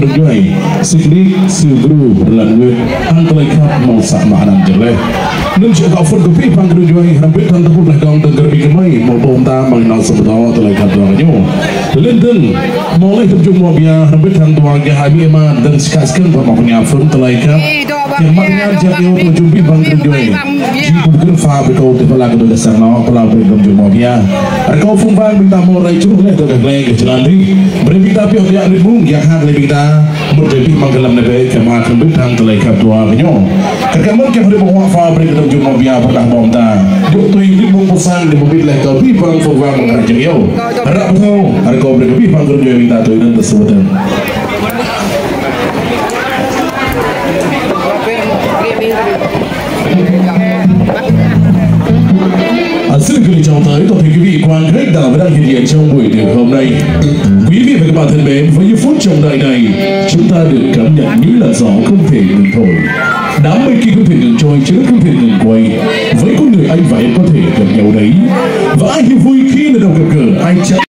được như này sự đi sự guru lần người ăn tới khắp màu sắc mà làm trở lên nên chuyện họ phân cái bằng được như này làm biết thân tôi lại còn từng cái bị cái mấy một bông ta bằng nào sầm đó tôi lại khắp đó cái nhau lên từng mong lại tập trung vào bia làm biết thân tôi cái hai mươi mà dan sekarang vào một nhà phân tôi lại khắp yang maknya jadi untuk jumpi bằng được như này chỉ bukan pha bị câu thì phải là cái đồ sáng nó phải là bị cầm chụp vào bia câu phun vang mình ta mua lại chút này tôi cái này cái chuyện này beri kita pihak yang ribu yang hal lebih kita beri manggalam lebih kemat lebih tang terlai kedua kenyo kerjaman kita beri bawa fabrik dalam jumlah biaya pada bom ta duk tu ini pesan di mobil leh kau bang fawang kerja yo harap tahu harap kau beri bang kerja yang kita tu ini tersebut xin gửi chào tới toàn thể quý vị quan khách đã và đang hiện diện trong buổi tiệc hôm nay. Quý vị và các bạn thân mến, với những phút trọng đại này, chúng ta được cảm nhận những làn gió không thể ngừng thổi, đám mây kia không thể ngừng trôi, chứ không thể ngừng quay. Với con người anh và em có thể gặp nhau đấy, và ai thì vui khi lần đầu gặp gỡ, ai chắc